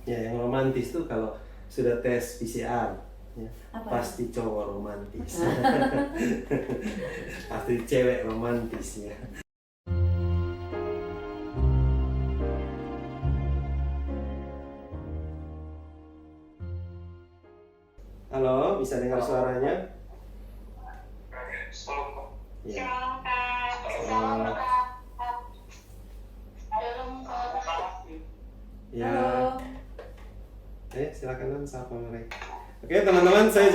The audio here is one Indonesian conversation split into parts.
Ya, yang romantis tuh kalau sudah tes PCR, ya, Apa? pasti cowok romantis. Pasti cewek romantis ya. Halo, bisa dengar suaranya? Ya. Shalom Kak. Shalom. Shalom Kak. Ya. Halo. Silakan sapa mereka. Oke, teman-teman, saya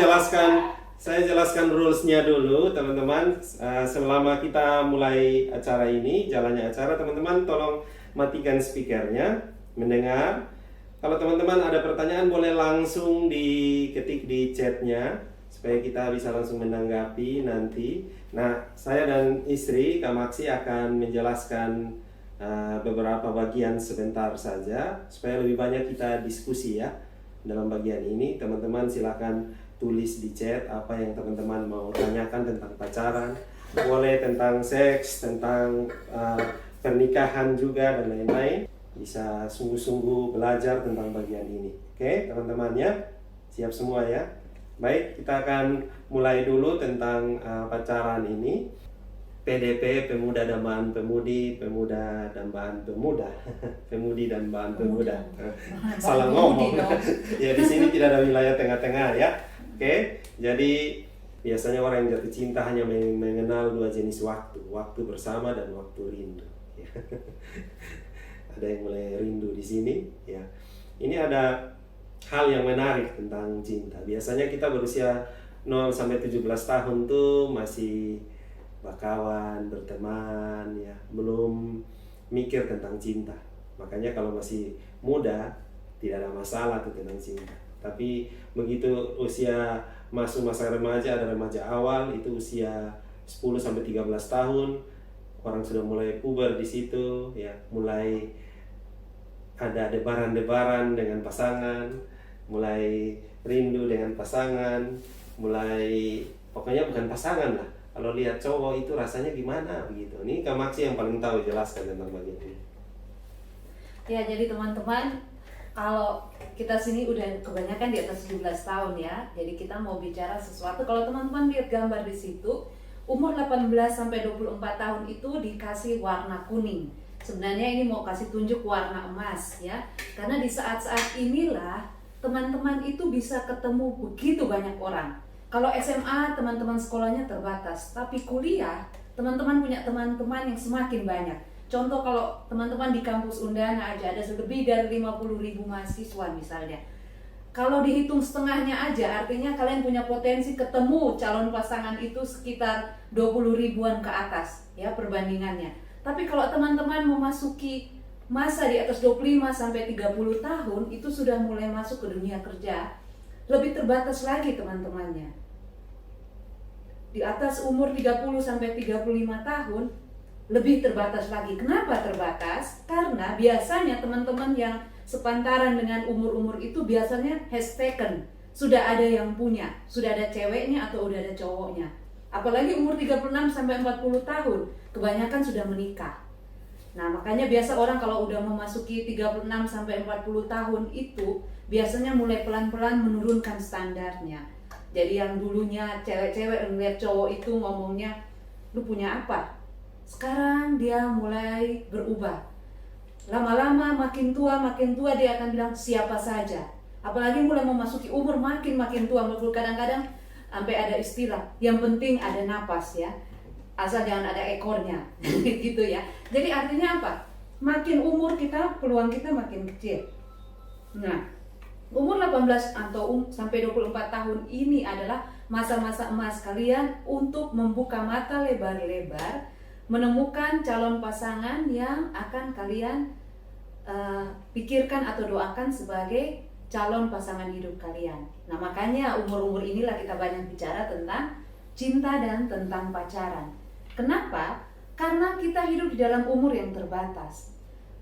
jelaskan rules-nya dulu, teman-teman. Selama kita mulai acara ini, jalannya acara, teman-teman tolong matikan speakernya, mendengar. Kalau teman-teman ada pertanyaan boleh langsung diketik di chatnya supaya kita bisa langsung menanggapi nanti. Nah, saya dan istri Kak Maksi akan menjelaskan beberapa bagian sebentar saja supaya lebih banyak kita diskusi ya dalam bagian ini. Teman-teman silakan tulis di chat apa yang teman-teman mau tanyakan tentang pacaran, boleh tentang seks, tentang pernikahan juga dan lain-lain. Bisa sungguh-sungguh belajar tentang bagian ini. Oke, teman-teman ya, siap semua ya. Baik, kita akan mulai dulu tentang pacaran ini. PDP, Pemuda Dambaan Pemudi, Pemuda Dambaan Pemuda, Pemudi dan Dambaan Pemuda. Salah ngomong. Ya, di sini tidak ada wilayah tengah-tengah ya. Oke, jadi biasanya orang yang jatuh cinta hanya mengenal dua jenis waktu, waktu bersama dan waktu rindu. Ya. Ada yang mulai rindu di sini ya. Ini ada hal yang menarik tentang cinta. Biasanya kita berusia 0 sampai 17 tahun tuh masih berkawan, berteman ya, belum mikir tentang cinta. Makanya kalau masih muda tidak ada masalah tuh tentang cinta. Tapi begitu usia masuk masa remaja, ada remaja awal itu usia 10 sampai 13 tahun, orang sudah mulai puber di situ ya, mulai ada debaran-debaran dengan pasangan, mulai rindu dengan pasangan, mulai pokoknya bukan pasangan lah. Kalau lihat cowok itu rasanya gimana begitu. Ini Kak Maksi yang paling tahu, jelaskan tentang bagian ini. Ya, jadi teman-teman, kalau kita sini udah kebanyakan di atas 17 tahun ya. Jadi kita mau bicara sesuatu. Kalau teman-teman lihat gambar di situ, umur 18 sampai 24 tahun itu dikasih warna kuning. Sebenarnya ini mau kasih tunjuk warna emas ya. Karena di saat-saat inilah teman-teman itu bisa ketemu begitu banyak orang. Kalau SMA teman-teman sekolahnya terbatas, tapi kuliah teman-teman punya teman-teman yang semakin banyak. Contoh kalau teman-teman di kampus Undana aja ada lebih dari 50.000 mahasiswa misalnya. Kalau dihitung setengahnya aja, artinya kalian punya potensi ketemu calon pasangan itu sekitar 20 ribuan ke atas ya perbandingannya. Tapi kalau teman-teman memasuki masa di atas 25 sampai 30 tahun itu sudah mulai masuk ke dunia kerja, lebih terbatas lagi teman-temannya. Di atas umur 30 sampai 35 tahun lebih terbatas lagi. Kenapa terbatas? Karena biasanya teman-teman yang sepantaran dengan umur-umur itu biasanya has taken, sudah ada yang punya, sudah ada ceweknya atau udah ada cowoknya. Apalagi umur 36 sampai 40 tahun, kebanyakan sudah menikah. Nah, makanya biasa orang kalau udah memasuki 36 sampai 40 tahun itu biasanya mulai pelan-pelan menurunkan standarnya. Jadi yang dulunya cewek-cewek ngeliat cowok itu ngomongnya, lu punya apa? Sekarang dia mulai berubah. Lama-lama makin tua dia akan bilang siapa saja. Apalagi mulai memasuki umur makin tua, kadang-kadang sampai ada istilah, yang penting ada napas ya. Asal jangan ada ekornya. Gitu ya. Jadi artinya apa? Makin umur kita, peluang kita makin kecil. Nah, umur 18 atau sampai 24 tahun ini adalah masa-masa emas kalian untuk membuka mata lebar-lebar, menemukan calon pasangan yang akan kalian pikirkan atau doakan sebagai calon pasangan hidup kalian. Nah, makanya umur-umur inilah kita banyak bicara tentang cinta dan tentang pacaran. Kenapa? Karena kita hidup di dalam umur yang terbatas.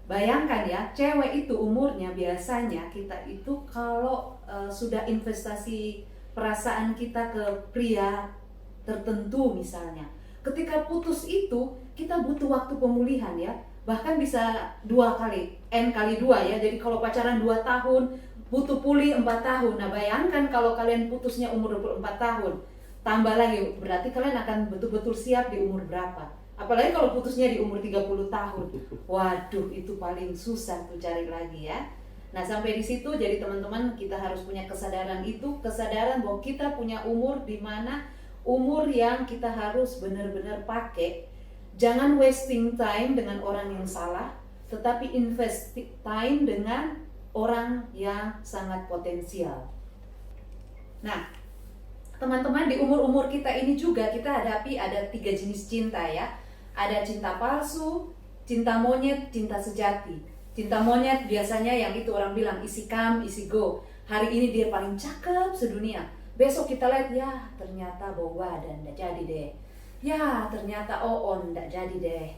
Bayangkan ya, cewek itu umurnya biasanya kita itu kalau sudah investasi perasaan kita ke pria tertentu misalnya, ketika putus itu kita butuh waktu pemulihan ya. bahkan bisa 2 kali, N kali 2 ya. Jadi kalau pacaran 2 tahun, butuh pulih 4 tahun. Nah bayangkan kalau kalian putusnya umur 24 tahun, tambah lagi, berarti kalian akan betul-betul siap di umur berapa? Apalagi kalau putusnya di umur 30 tahun. Waduh, itu paling susah tuh cari lagi ya. Nah sampai di situ, jadi teman-teman kita harus punya kesadaran itu, kesadaran bahwa kita punya umur di mana umur yang kita harus benar-benar pakai. Jangan wasting time dengan orang yang salah, tetapi invest time dengan orang yang sangat potensial. Nah, teman-teman, di umur-umur kita ini juga kita hadapi ada 3 jenis cinta ya. Ada cinta palsu, cinta monyet, cinta sejati. Cinta monyet biasanya yang itu orang bilang easy come, easy go. Hari ini dia paling cakep sedunia. Besok kita lihat, ya ternyata bau badan, nggak jadi deh. Ya ternyata on, nggak jadi deh.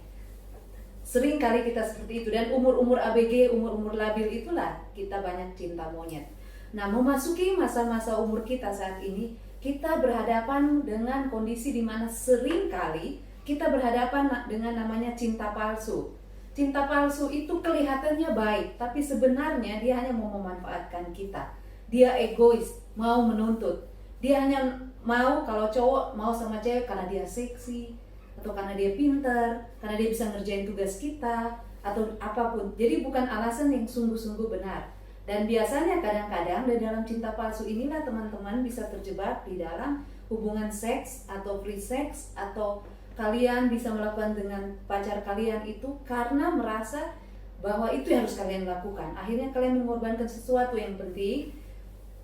Sering kali kita seperti itu. Dan umur-umur ABG, umur-umur labil itulah kita banyak cinta monyet. Nah, memasuki masa-masa umur kita saat ini, kita berhadapan dengan kondisi di mana sering kali kita berhadapan dengan namanya cinta palsu. Cinta palsu itu kelihatannya baik, tapi sebenarnya dia hanya mau memanfaatkan kita. Dia egois, mau menuntut. Dia hanya mau, kalau cowok mau sama cewek karena dia seksi, atau karena dia pintar, karena dia bisa ngerjain tugas kita, atau apapun. Jadi bukan alasan yang sungguh-sungguh benar. Dan biasanya kadang-kadang dari dalam cinta palsu inilah teman-teman bisa terjebak di dalam hubungan seks atau free sex, atau kalian bisa melakukan dengan pacar kalian itu karena merasa bahwa itu yang harus kalian lakukan. Akhirnya kalian mengorbankan sesuatu yang penting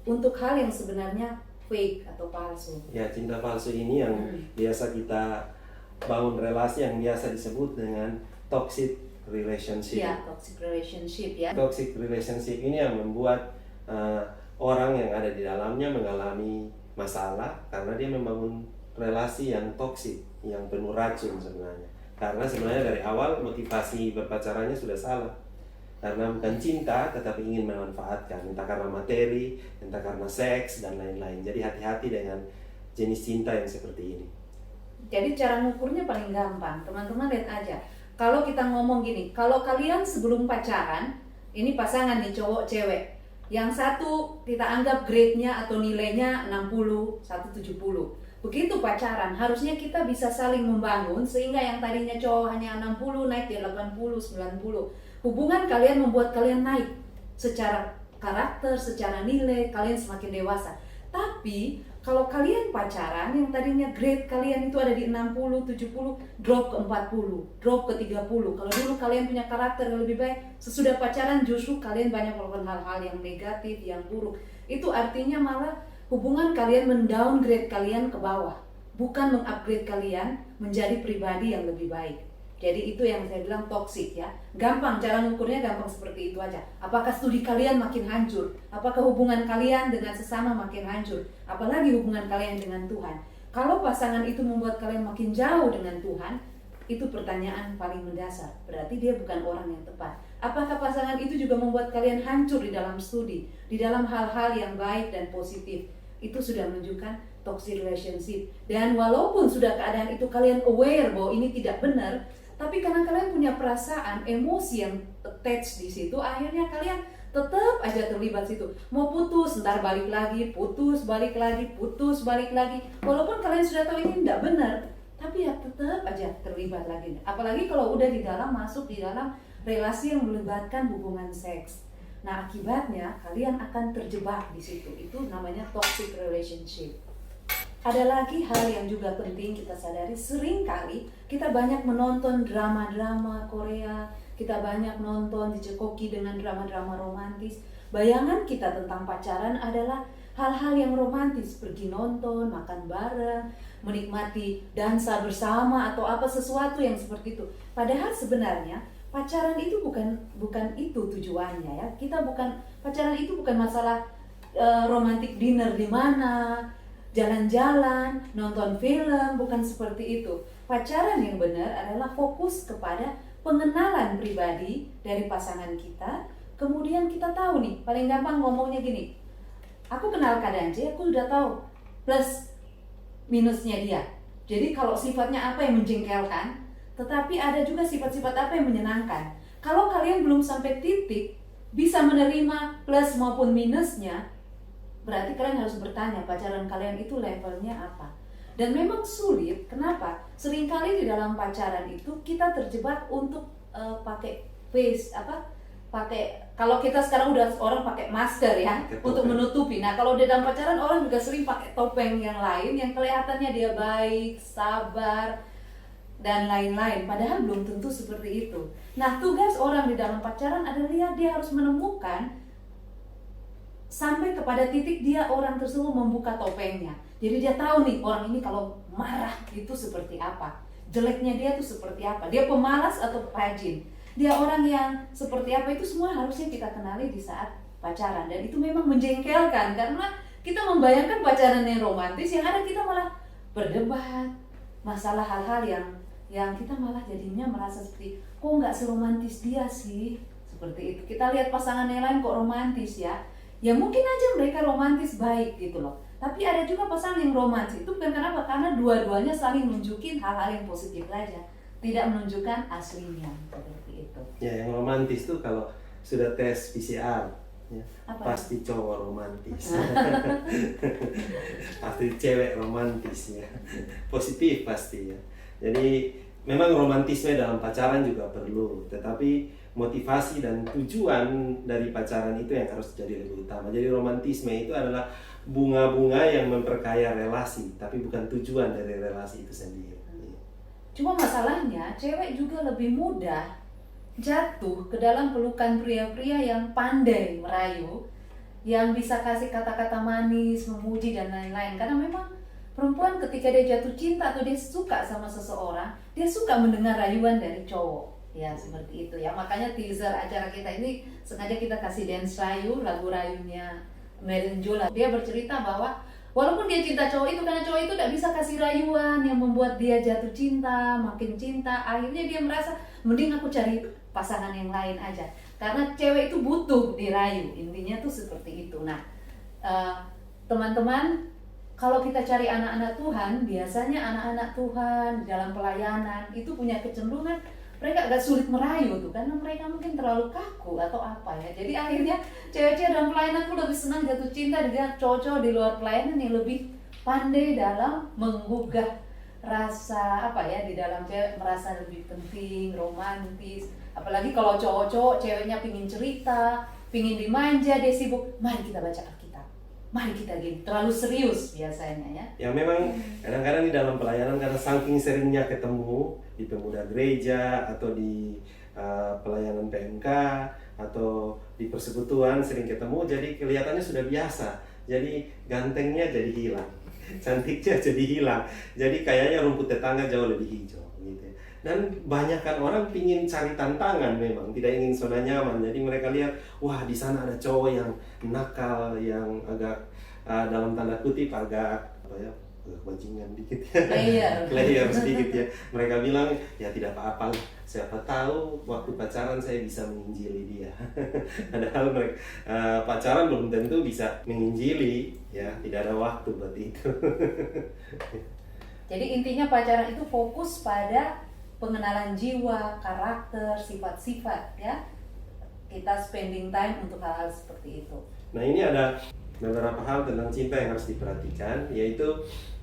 untuk hal yang sebenarnya fake atau palsu. Ya, cinta palsu ini yang biasa kita bangun relasi yang biasa disebut dengan toxic relationship. Ya, toxic relationship ya. Toxic relationship ini yang membuat orang yang ada di dalamnya mengalami masalah karena dia membangun relasi yang toksik, yang penuh racun sebenarnya. Karena sebenarnya dari awal motivasi berpacarannya sudah salah. Karena bukan cinta, tetapi ingin memanfaatkan, entah karena materi, entah karena seks, dan lain-lain. Jadi hati-hati dengan jenis cinta yang seperti ini. Jadi cara ngukurnya paling gampang, teman-teman lihat aja. Kalau kita ngomong gini, kalau kalian sebelum pacaran, ini pasangan nih cowok cewek, yang satu kita anggap grade-nya atau nilainya 60, satu 70. Begitu pacaran, harusnya kita bisa saling membangun sehingga yang tadinya cowok hanya 60 naik jadi 80, 90. Hubungan kalian membuat kalian naik secara karakter, secara nilai, kalian semakin dewasa. Tapi kalau kalian pacaran yang tadinya grade kalian itu ada di 60, 70, drop ke 40, drop ke 30. Kalau dulu kalian punya karakter yang lebih baik, sesudah pacaran justru kalian banyak melakukan hal-hal yang negatif, yang buruk. Itu artinya malah hubungan kalian mendowngrade kalian ke bawah, bukan mengupgrade kalian menjadi pribadi yang lebih baik. Jadi itu yang saya bilang toksik ya. Gampang, cara ngukurnya gampang seperti itu aja. Apakah studi kalian makin hancur? Apakah hubungan kalian dengan sesama makin hancur? Apalagi hubungan kalian dengan Tuhan. Kalau pasangan itu membuat kalian makin jauh dengan Tuhan, itu pertanyaan paling mendasar. Berarti dia bukan orang yang tepat. Apakah pasangan itu juga membuat kalian hancur di dalam studi, di dalam hal-hal yang baik dan positif? Itu sudah menunjukkan toxic relationship. Dan walaupun sudah keadaan itu kalian aware bahwa ini tidak benar, tapi karena kalian punya perasaan, emosi yang attached di situ, akhirnya kalian tetap aja terlibat situ. Mau putus, ntar balik lagi, putus, balik lagi, putus, balik lagi. Walaupun kalian sudah tahu ini tidak benar, tapi ya tetap aja terlibat lagi. Apalagi kalau udah di dalam, masuk di dalam relasi yang melibatkan hubungan seks. Nah, akibatnya kalian akan terjebak di situ. Itu namanya toxic relationship. Ada lagi hal yang juga penting kita sadari, sering kali kita banyak menonton drama-drama Korea, kita banyak nonton dicekoki dengan drama-drama romantis. Bayangan kita tentang pacaran adalah hal-hal yang romantis, pergi nonton, makan bareng, menikmati dansa bersama atau apa sesuatu yang seperti itu. Padahal sebenarnya pacaran itu bukan itu tujuannya ya. Pacaran itu bukan masalah romantic dinner di mana, jalan-jalan, nonton film, bukan seperti itu. Pacaran yang benar adalah fokus kepada pengenalan pribadi dari pasangan kita. Kemudian kita tahu nih, paling gampang ngomongnya gini, aku kenal Kak Dance, aku sudah tahu plus minusnya dia. Jadi kalau sifatnya apa yang menjengkelkan, tetapi ada juga sifat-sifat apa yang menyenangkan. Kalau kalian belum sampai titik bisa menerima plus maupun minusnya, berarti kalian harus bertanya pacaran kalian itu levelnya apa. Dan memang sulit, kenapa? Seringkali di dalam pacaran itu kita terjebak untuk pakai face kalau kita sekarang udah orang pakai masker ya untuk menutupi. Nah, kalau di dalam pacaran orang juga sering pakai topeng yang lain yang kelihatannya dia baik, sabar dan lain-lain, padahal belum tentu seperti itu. Nah, tugas orang di dalam pacaran adalah dia harus menemukan sampai kepada titik dia orang tersebut membuka topengnya. Jadi dia tahu nih orang ini kalau marah itu seperti apa, jeleknya dia tuh seperti apa, dia pemalas atau rajin, dia orang yang seperti apa, itu semua harusnya kita kenali di saat pacaran. Dan itu memang menjengkelkan karena kita membayangkan pacaran yang romantis yang ada kita malah berdebat masalah hal-hal yang kita malah jadinya merasa seperti kok nggak seromantis dia sih, seperti itu. Kita lihat pasangan yang lain kok romantis ya mungkin aja mereka romantis baik gitu loh. Tapi ada juga pasangan yang romantis itu bukan kenapa, karena dua-duanya saling nunjukin hal-hal yang positif aja, tidak menunjukkan aslinya, seperti itu. Ya, yang romantis tuh kalau sudah tes PCR, ya, pasti itu? cowok romantis, pasti cewek romantis ya, positif pasti ya. Jadi memang romantisme dalam pacaran juga perlu, tetapi motivasi dan tujuan dari pacaran itu yang harus jadi lebih utama. Jadi romantisme itu adalah bunga-bunga yang memperkaya relasi, tapi bukan tujuan dari relasi itu sendiri. Cuma masalahnya cewek juga lebih mudah jatuh ke dalam pelukan pria-pria yang pandai merayu, yang bisa kasih kata-kata manis, memuji dan lain-lain. Karena memang perempuan ketika dia jatuh cinta atau dia suka sama seseorang, dia suka mendengar rayuan dari cowok. Ya seperti itu ya, makanya teaser acara kita ini sengaja kita kasih dance rayu, lagu rayunya Merin Jola. Dia bercerita bahwa walaupun dia cinta cowok itu, karena cowok itu tidak bisa kasih rayuan yang membuat dia jatuh cinta, makin cinta, akhirnya dia merasa mending aku cari pasangan yang lain aja, karena cewek itu butuh dirayu, intinya tuh seperti itu. Nah teman-teman, kalau kita cari anak-anak Tuhan, biasanya anak-anak Tuhan dalam pelayanan itu punya kecenderungan mereka agak sulit merayu tuh, karena mereka mungkin terlalu kaku atau apa ya. Jadi akhirnya cewek-cewek dalam pelayanan pun lebih senang jatuh cinta dengan cowok-cowok di luar pelayanan yang lebih pandai dalam menggugah rasa apa ya, di dalam cewek merasa lebih penting, romantis. Apalagi kalau cowok-cowok ceweknya pingin cerita, pingin dimanja, dia sibuk, mari kita baca Alkitab, mari kita gini, terlalu serius biasanya ya. Ya memang kadang-kadang di dalam pelayanan karena saking seringnya ketemu di pemuda gereja atau di pelayanan PMK atau di persekutuan sering ketemu, jadi kelihatannya sudah biasa. Jadi gantengnya jadi hilang, cantiknya jadi hilang. Jadi kayaknya rumput tetangga jauh lebih hijau gitu. Dan banyakkan orang pingin cari tantangan, memang tidak ingin zona nyaman. Jadi mereka lihat, wah di sana ada cowok yang nakal, yang agak dalam tanda kutip agak apa ya, agak bajingan dikit ya, player sedikit ya. Mereka bilang ya tidak apa-apa, siapa tahu waktu pacaran saya bisa menginjili dia. Padahal mereka pacaran belum tentu bisa menginjili ya, tidak ada waktu buat itu. Jadi intinya pacaran itu fokus pada pengenalan jiwa, karakter, sifat-sifat ya. Kita spending time untuk hal-hal seperti itu. Nah ini ada beberapa hal tentang cinta yang harus diperhatikan, yaitu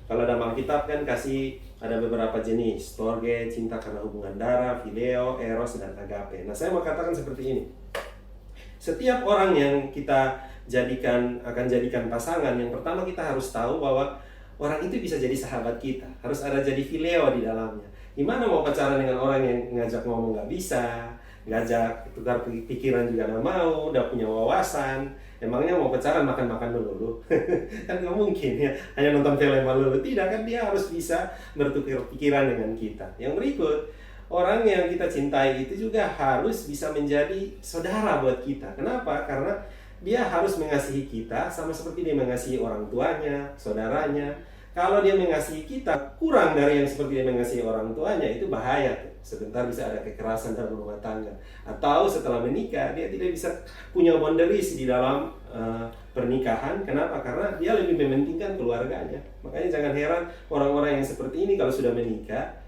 kalau dalam Alkitab kan kasih ada beberapa jenis, storge, cinta karena hubungan darah, phileo, eros, dan agape. Nah saya mau katakan seperti ini, setiap orang yang kita akan jadikan pasangan, yang pertama kita harus tahu bahwa orang itu bisa jadi sahabat kita, harus ada jadi phileo di dalamnya. Gimana mau pacaran dengan orang yang ngajak ngomong nggak bisa, ngajak tukar pikiran juga nggak mau, udah punya wawasan. Emangnya mau pacaran makan-makan dulu? Kan nggak mungkin ya, hanya nonton film dulu. Tidak kan, dia harus bisa bertukar pikiran dengan kita. Yang berikut, orang yang kita cintai itu juga harus bisa menjadi saudara buat kita. Kenapa? Karena dia harus mengasihi kita sama seperti dia mengasihi orang tuanya, saudaranya. Kalau dia mengasihi kita kurang dari yang seperti dia mengasihi orang tuanya, itu bahaya. Sebentar bisa ada kekerasan dalam rumah tangga. Atau setelah menikah, dia tidak bisa punya boundaries di dalam pernikahan. Kenapa? Karena dia lebih mementingkan keluarganya. Makanya jangan heran orang-orang yang seperti ini kalau sudah menikah,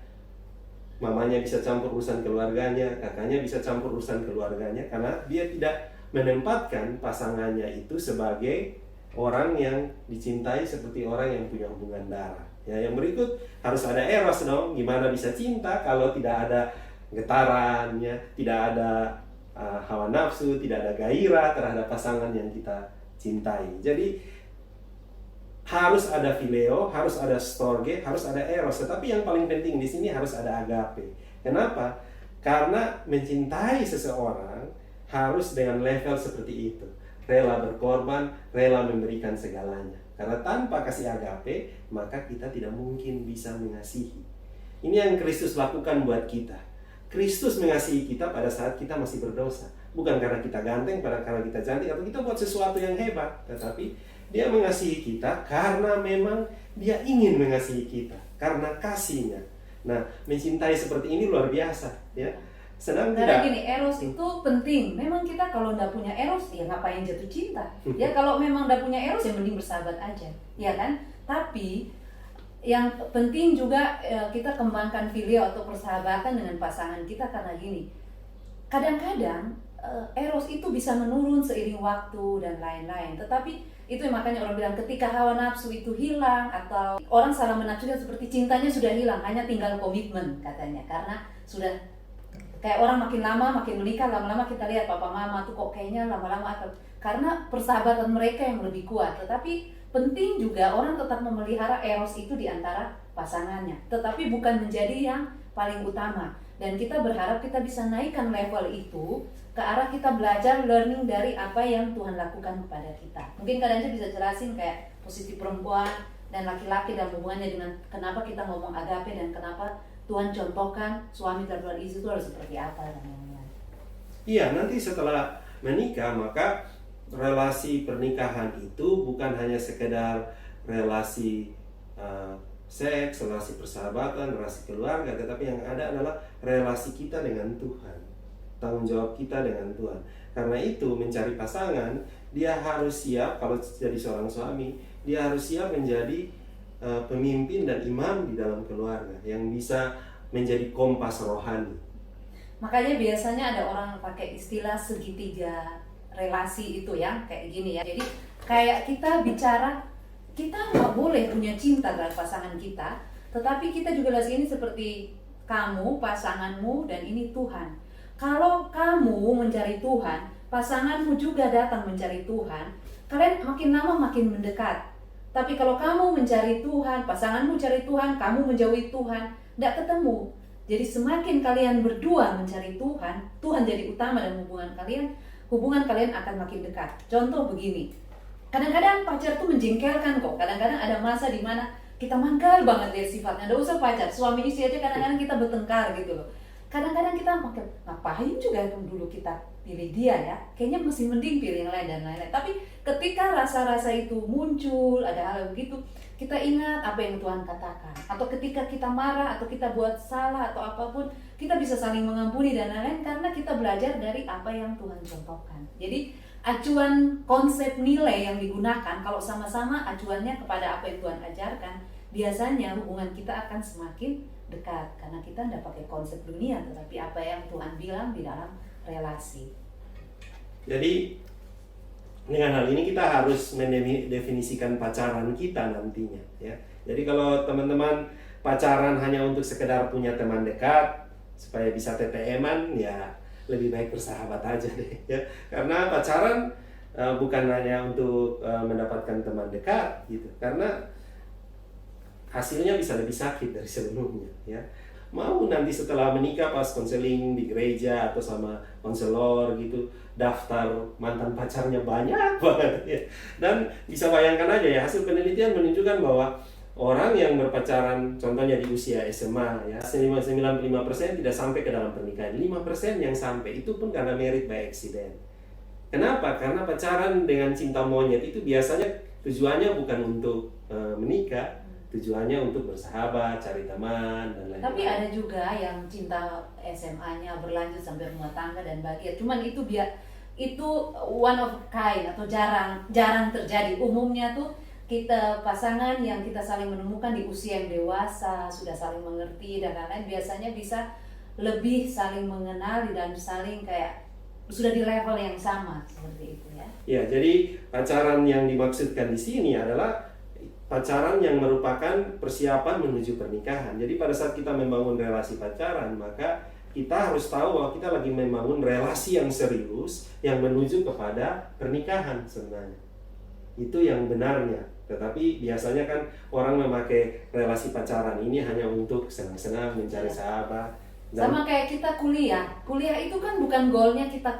mamanya bisa campur urusan keluarganya, kakaknya bisa campur urusan keluarganya, karena dia tidak menempatkan pasangannya itu sebagai orang yang dicintai seperti orang yang punya hubungan darah. Ya, yang berikut harus ada eros dong. Gimana bisa cinta kalau tidak ada getaran, ya, tidak ada hawa nafsu, tidak ada gairah terhadap pasangan yang kita cintai. Jadi harus ada phileo, harus ada storge, harus ada eros. Tetapi yang paling penting di sini harus ada agape. Kenapa? Karena mencintai seseorang harus dengan level seperti itu. Rela berkorban, rela memberikan segalanya. Karena tanpa kasih agape, maka kita tidak mungkin bisa mengasihi. Ini yang Kristus lakukan buat kita. Kristus mengasihi kita pada saat kita masih berdosa. Bukan karena kita ganteng, karena kita cantik, atau kita buat sesuatu yang hebat. Tetapi dia mengasihi kita karena memang dia ingin mengasihi kita. Karena kasihnya. Nah, mencintai seperti ini luar biasa, ya. Senang Karena tidak? gini, eros itu penting. Memang kita kalau nggak punya eros, ya ngapain jatuh cinta? Ya kalau memang nggak punya eros, ya mending bersahabat aja, ya kan? Tapi yang penting juga kita kembangkan filio atau persahabatan dengan pasangan kita, karena gini, kadang-kadang eros itu bisa menurun seiring waktu dan lain-lain. Tetapi itu yang makanya orang bilang ketika hawa nafsu itu hilang, atau orang salah menafsirkan seperti cintanya sudah hilang, hanya tinggal komitmen katanya. Karena sudah kayak orang makin lama makin menikah, lama-lama kita lihat papa mama tuh kok kayaknya lama-lama atau karena persahabatan mereka yang lebih kuat. Tetapi penting juga orang tetap memelihara eros itu di antara pasangannya, tetapi bukan menjadi yang paling utama. Dan kita berharap kita bisa naikkan level itu ke arah kita belajar learning dari apa yang Tuhan lakukan kepada kita. Mungkin kadang bisa jelasin kayak posisi perempuan dan laki-laki dalam hubungannya dengan kenapa kita ngomong agape dan kenapa Tuhan contohkan suami terhadap istri itu harus seperti apa dan lain-lain. Iya, nanti setelah menikah maka relasi pernikahan itu bukan hanya sekedar relasi seks, relasi persahabatan, relasi keluarga, tetapi yang ada adalah relasi kita dengan Tuhan, tanggung jawab kita dengan Tuhan. Karena itu mencari pasangan, dia harus siap, kalau jadi seorang suami, dia harus siap menjadi pemimpin dan imam di dalam keluarga yang bisa menjadi kompas rohani. Makanya biasanya ada orang pakai istilah segitiga relasi itu ya, kayak gini ya. Jadi kayak kita bicara, kita nggak boleh punya cinta terhadap pasangan kita, tetapi kita juga lihat ini seperti kamu, pasanganmu, dan ini Tuhan. Kalau kamu mencari Tuhan, pasanganmu juga datang mencari Tuhan, kalian makin lama makin mendekat. Tapi kalau kamu mencari Tuhan, pasanganmu cari Tuhan, kamu menjauhi Tuhan, tidak ketemu. Jadi semakin kalian berdua mencari Tuhan, Tuhan jadi utama dalam hubungan kalian akan makin dekat. Contoh begini, kadang-kadang pacar tuh menjengkelkan kok. Kadang-kadang ada masa di mana kita mangkal banget lihat sifatnya. Nggak usah pacar, suami istri aja kadang-kadang kita bertengkar gitu loh. Kadang-kadang kita makin ngapain juga dulu kita pilih dia ya, kayaknya masih mending pilih yang lain dan lain-lain. Tapi ketika rasa-rasa itu muncul, ada hal begitu, kita ingat apa yang Tuhan katakan. Atau ketika kita marah, atau kita buat salah, atau apapun, kita bisa saling mengampuni dan lain-lain karena kita belajar dari apa yang Tuhan contohkan. Jadi acuan konsep nilai yang digunakan, kalau sama-sama acuannya kepada apa yang Tuhan ajarkan, biasanya hubungan kita akan semakin dekat karena kita tidak pakai konsep dunia, tetapi apa yang Tuhan bilang di dalam relasi. Jadi dengan hal ini kita harus mendefinisikan pacaran kita nantinya, ya. Jadi kalau teman-teman pacaran hanya untuk sekedar punya teman dekat supaya bisa TTM-an, ya lebih baik bersahabat aja deh, ya. Karena pacaran bukan hanya untuk mendapatkan teman dekat gitu, karena hasilnya bisa lebih sakit dari sebelumnya, ya. Mau nanti setelah menikah pas konseling di gereja atau sama konselor gitu, daftar mantan pacarnya banyak banget, ya. Dan bisa bayangkan aja ya, hasil penelitian menunjukkan bahwa orang yang berpacaran contohnya di usia SMA ya, 95% tidak sampai ke dalam pernikahan. 5% yang sampai, itu pun karena married by accident. Kenapa? Karena pacaran dengan cinta monyet itu biasanya tujuannya bukan untuk menikah, tujuannya untuk bersahabat, cari teman dan lain-lain. Tapi ada juga yang cinta SMA-nya berlanjut sampai rumah tangga dan bahagia. Cuman itu one of a kind atau jarang terjadi. Umumnya tuh kita pasangan yang kita saling menemukan di usia yang dewasa, sudah saling mengerti dan lain-lain, biasanya bisa lebih saling mengenal dan saling kayak sudah di level yang sama seperti itu ya. Ya, jadi pacaran yang dimaksudkan di sini adalah pacaran yang merupakan persiapan menuju pernikahan. Jadi pada saat kita membangun relasi pacaran, maka kita harus tahu bahwa kita lagi membangun relasi yang serius yang menuju kepada pernikahan sebenarnya. Itu yang benarnya. Tetapi biasanya kan orang memakai relasi pacaran ini hanya untuk senang-senang, mencari sahabat. Sama kayak kita kuliah. Kuliah itu kan bukan goalnya kita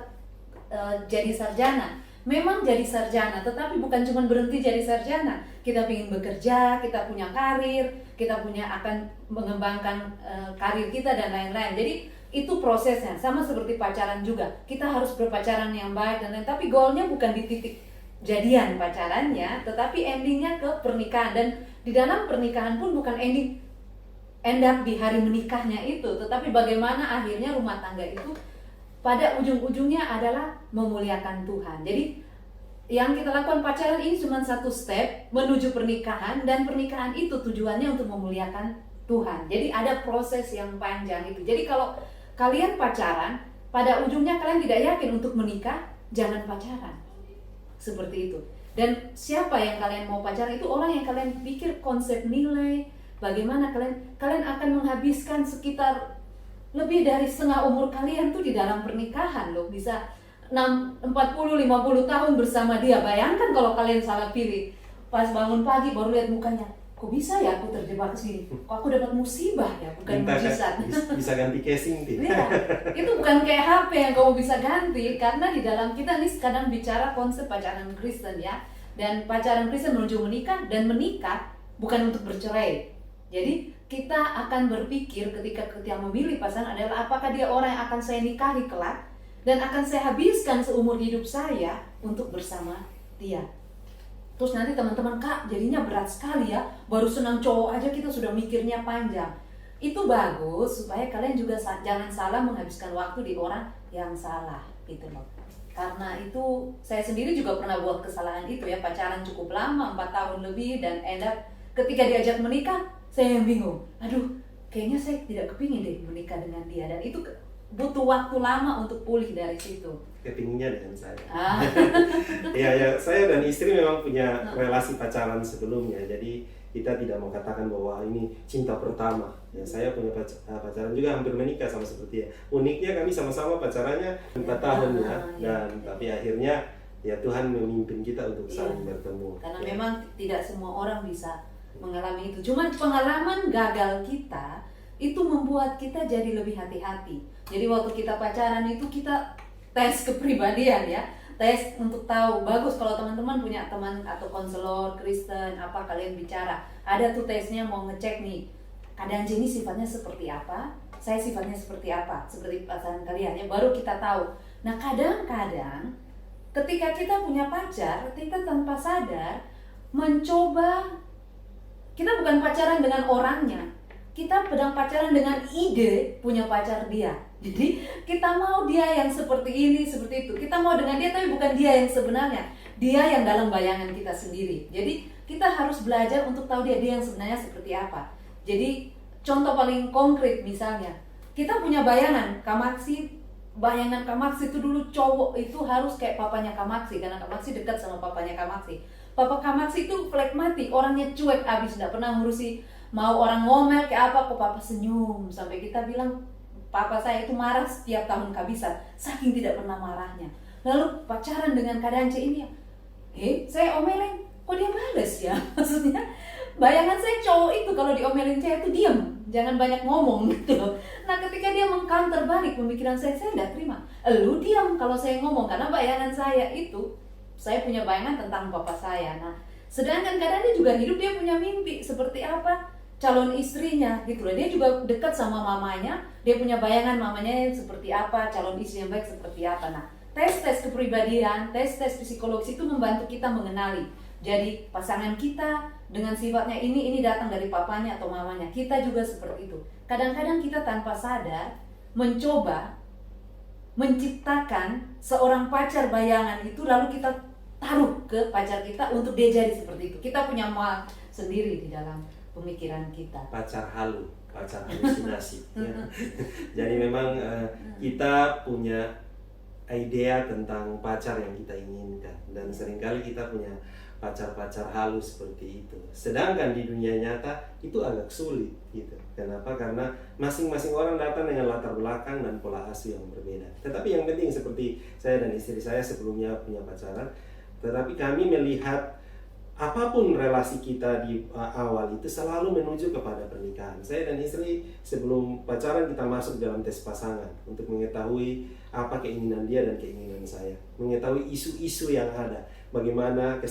jadi sarjana. Memang jadi sarjana, tetapi bukan cuma berhenti jadi sarjana. Kita ingin bekerja, kita punya karir, kita akan mengembangkan karir kita dan lain-lain. Jadi itu prosesnya. Sama seperti pacaran juga. Kita harus berpacaran yang baik dan lain. Tapi goalnya bukan di titik jadian pacarannya, tetapi endingnya ke pernikahan. Dan di dalam pernikahan pun bukan end up di hari menikahnya itu, tetapi bagaimana akhirnya rumah tangga itu pada ujung-ujungnya adalah memuliakan Tuhan. Jadi yang kita lakukan pacaran ini cuma satu step menuju pernikahan, dan pernikahan itu tujuannya untuk memuliakan Tuhan. Jadi ada proses yang panjang itu. Jadi kalau kalian pacaran, pada ujungnya kalian tidak yakin untuk menikah, jangan pacaran. Seperti itu. Dan siapa yang kalian mau pacaran itu orang yang kalian pikir konsep nilai, bagaimana kalian akan menghabiskan sekitar lebih dari setengah umur kalian tuh di dalam pernikahan loh. Bisa 40-50 tahun bersama dia. Bayangkan kalau kalian salah pilih. Pas bangun pagi baru lihat mukanya, kok bisa ya aku terjebak ke sini? Kok aku dapat musibah ya, bukan mujizat. Bisa ganti casing tuh. Iya, itu bukan kayak HP yang kamu bisa ganti, karena di dalam kita nih kadang bicara konsep pacaran Kristen ya. Dan pacaran Kristen menuju menikah, dan menikah bukan untuk bercerai. Jadi kita akan berpikir ketika memilih pasangan adalah apakah dia orang yang akan saya nikahi kelak dan akan saya habiskan seumur hidup saya untuk bersama dia. Terus nanti teman-teman, Kak, jadinya berat sekali ya, baru senang cowok aja kita sudah mikirnya panjang. Itu bagus supaya kalian juga jangan salah menghabiskan waktu di orang yang salah gitu loh. Karena itu saya sendiri juga pernah buat kesalahan itu ya, pacaran cukup lama, 4 tahun lebih, dan end up ketika diajak menikah saya yang bingung. Aduh, kayaknya saya tidak kepingin deh menikah dengan dia, dan itu butuh waktu lama untuk pulih dari situ. Kepinginnya dengan saya. Ya, saya dan istri memang punya relasi pacaran sebelumnya, jadi kita tidak mau katakan bahwa ini cinta pertama. Ya, saya punya pacaran juga hampir menikah sama seperti dia. Uniknya kami sama-sama pacarannya 4 tahun ya, dan tapi akhirnya ya Tuhan memimpin kita untuk saling bertemu. Karena ya. memang tidak semua orang bisa mengalami itu. Cuman pengalaman gagal kita itu membuat kita jadi lebih hati-hati. Jadi waktu kita pacaran itu kita tes kepribadian ya, tes untuk tahu. Bagus kalau teman-teman punya teman atau konselor Kristen apa, kalian bicara, ada tuh tesnya mau ngecek nih, Kadang ini sifatnya seperti apa, saya sifatnya seperti apa, seperti pasangan kalian ya, baru kita tahu. Nah kadang-kadang ketika kita punya pacar, kita tanpa sadar mencoba, kita bukan pacaran dengan orangnya, kita sedang pacaran dengan ide punya pacar dia. Jadi kita mau dia yang seperti ini, seperti itu. Kita mau dengan dia tapi bukan dia yang sebenarnya. Dia yang dalam bayangan kita sendiri. Jadi kita harus belajar untuk tahu dia yang sebenarnya seperti apa. Jadi contoh paling konkret misalnya, kita punya bayangan Kamaksi, bayangan Kamaksi itu dulu cowok itu harus kayak papanya Kamaksi, karena Kamaksi dekat sama papanya Kamaksi. Papa Kamaksi itu flekmatik, orangnya cuek abis, tidak pernah ngurusi mau orang ngomel kayak apa, kok papa senyum. Sampai kita bilang papa saya itu marah setiap tahun kehabisan, saking tidak pernah marahnya. Lalu pacaran dengan Kadance ini, saya omelin, kok dia males ya? Maksudnya bayangan saya cowok itu kalau diomelin saya itu diam, jangan banyak ngomong gitu. Nah ketika dia mengcounter balik pemikiran saya tidak terima. Lu diam kalau saya ngomong, karena bayangan saya itu, saya punya bayangan tentang papa saya. Nah sedangkan kadang dia juga hidup, dia punya mimpi seperti apa calon istrinya gitu loh. Dia juga dekat sama mamanya, dia punya bayangan mamanya seperti apa, calon istri yang baik seperti apa. Nah tes-tes kepribadian, tes-tes psikologis itu membantu kita mengenali. Jadi pasangan kita dengan sifatnya ini datang dari papanya atau mamanya. Kita juga seperti itu. Kadang-kadang kita tanpa sadar mencoba menciptakan seorang pacar bayangan itu, lalu kita taruh ke pacar kita untuk dia jadi seperti itu. Kita punya mal sendiri di dalam pemikiran kita. Pacar halusinasi. Ya. Jadi memang kita punya idea tentang pacar yang kita inginkan, dan seringkali kita punya pacar-pacar halus seperti itu. Sedangkan di dunia nyata itu agak sulit gitu. Kenapa? Karena masing-masing orang datang dengan latar belakang dan pola asuh yang berbeda. Tetapi yang penting, seperti saya dan istri saya sebelumnya punya pacaran, tetapi kami melihat apapun relasi kita di awal itu selalu menuju kepada pernikahan. Saya dan istri sebelum pacaran kita masuk dalam tes pasangan untuk mengetahui apa keinginan dia dan keinginan saya, mengetahui isu-isu yang ada, bagaimana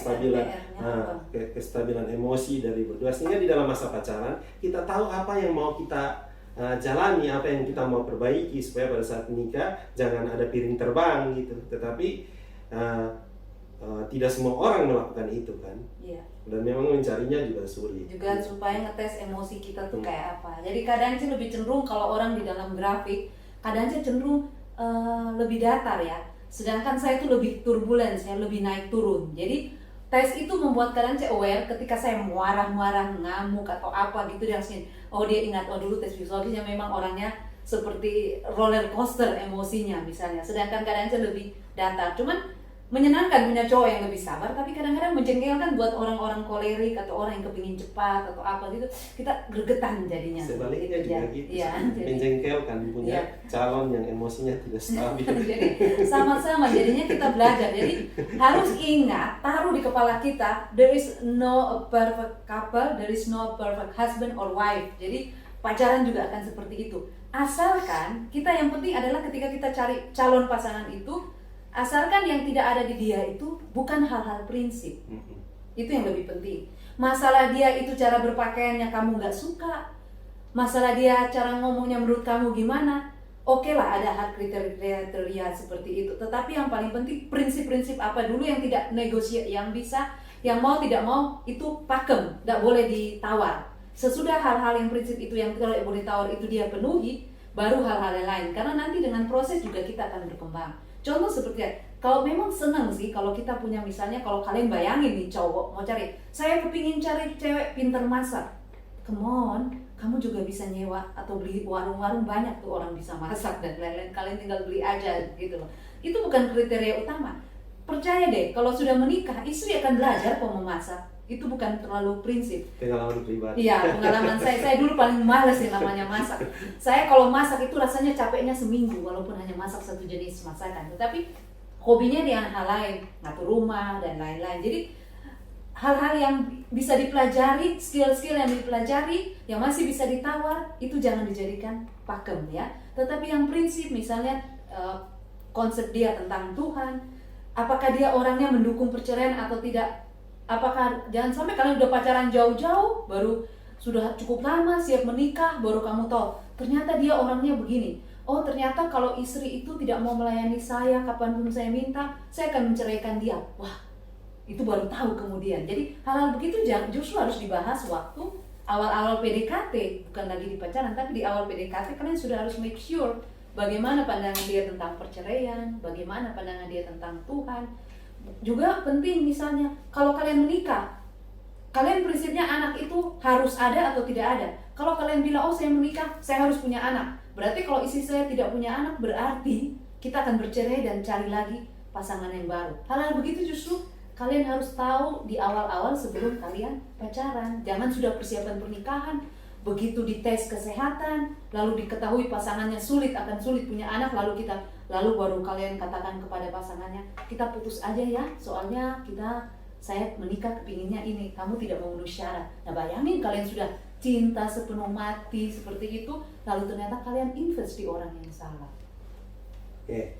kestabilan emosi dari berdua, sehingga di dalam masa pacaran kita tahu apa yang mau kita jalani, apa yang kita mau perbaiki, supaya pada saat menikah jangan ada piring terbang gitu. Tetapi tidak semua orang melakukan itu kan. Iya. Dan memang mencarinya juga sulit. Juga supaya ngetes emosi kita tuh kayak apa. Jadi kadang sih lebih cenderung kalau orang di dalam grafik, kadang sih cenderung lebih datar ya. Sedangkan saya tuh lebih turbulence, saya lebih naik turun. Jadi tes itu membuat kadang saya aware ketika saya marah-marah, ngamuk atau apa gitu, dia langsung, oh dia ingat, oh dulu tes psikologisnya memang orangnya seperti roller coaster emosinya misalnya. Sedangkan kadang saya lebih datar. Cuman menyenangkan punya cowok yang lebih sabar, tapi kadang-kadang menjengkelkan buat orang-orang kolerik atau orang yang kepingin cepat atau apa gitu, kita gregetan jadinya. Sebaliknya juga gitu, ya, menjengkelkan punya calon yang emosinya tidak stabil. Jadi sama-sama jadinya kita belajar. Jadi harus ingat, taruh di kepala kita, there is no perfect couple, there is no perfect husband or wife. Jadi pacaran juga akan seperti itu. Asalkan kita, yang penting adalah ketika kita cari calon pasangan itu, asalkan yang tidak ada di dia itu bukan hal-hal prinsip. Itu yang lebih penting. Masalah dia itu cara berpakaiannya kamu gak suka, masalah dia cara ngomongnya menurut kamu gimana, oke lah ada hal kriteria seperti itu. Tetapi yang paling penting prinsip-prinsip apa dulu yang tidak negosiasi, yang bisa, yang mau tidak mau itu pakem, gak boleh ditawar. Sesudah hal-hal yang prinsip itu yang tidak boleh tawar itu dia penuhi, baru hal-hal yang lain. Karena nanti dengan proses juga kita akan berkembang. Contoh seperti, kalau memang senang sih kalau kita punya, misalnya kalau kalian bayangin nih cowok mau cari, saya kepingin cari cewek pintar masak. Come on, kamu juga bisa nyewa atau beli warung-warung, banyak tuh orang bisa masak dan lain-lain, kalian tinggal beli aja gitu loh. Itu bukan kriteria utama. Percaya deh, kalau sudah menikah, istri akan belajar kok memasak. Itu bukan terlalu prinsip. Pengalaman pribadi. Iya, pengalaman saya dulu paling males yang namanya masak. Saya kalau masak itu rasanya capeknya seminggu, walaupun hanya masak satu jenis masakan. Tetapi hobinya di hal lain, ngatur rumah dan lain-lain. Jadi hal-hal yang bisa dipelajari, skill-skill yang dipelajari, yang masih bisa ditawar, itu jangan dijadikan pakem ya. Tetapi yang prinsip, misalnya konsep dia tentang Tuhan, apakah dia orangnya mendukung perceraian atau tidak. Apakah, jangan sampai kalian udah pacaran jauh-jauh, baru sudah cukup lama siap menikah, baru kamu tahu ternyata dia orangnya begini. Oh ternyata kalau istri itu tidak mau melayani saya kapanpun saya minta, saya akan menceraikan dia. Wah, itu baru tahu kemudian. Jadi hal-hal begitu justru harus dibahas waktu awal-awal PDKT, bukan lagi di pacaran, tapi di awal PDKT kalian sudah harus make sure bagaimana pandangan dia tentang perceraian, bagaimana pandangan dia tentang Tuhan. Juga penting misalnya kalau kalian menikah, kalian prinsipnya anak itu harus ada atau tidak ada. Kalau kalian bilang, oh saya menikah, saya harus punya anak, berarti kalau istri saya tidak punya anak, berarti kita akan bercerai dan cari lagi pasangan yang baru. Hal-hal begitu justru kalian harus tahu di awal-awal sebelum kalian pacaran. Jangan sudah persiapan pernikahan, begitu dites kesehatan, lalu diketahui pasangannya akan sulit punya anak, lalu baru kalian katakan kepada pasangannya, kita putus aja ya, soalnya saya menikah kepinginnya ini, kamu tidak memenuhi syarat. Nah bayangin kalian sudah cinta sepenuh mati seperti itu, lalu ternyata kalian invest di orang yang salah. Oke,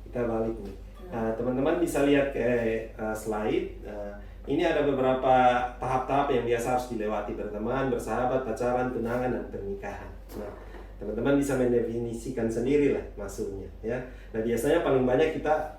kita balik nih. Teman-teman bisa lihat ke slide. Ini ada beberapa tahap-tahap yang biasa harus dilewati: berteman, bersahabat, pacaran, tunangan, dan pernikahan. Nah, teman-teman bisa mendefinisikan sendiri lah maksudnya ya. Nah biasanya paling banyak kita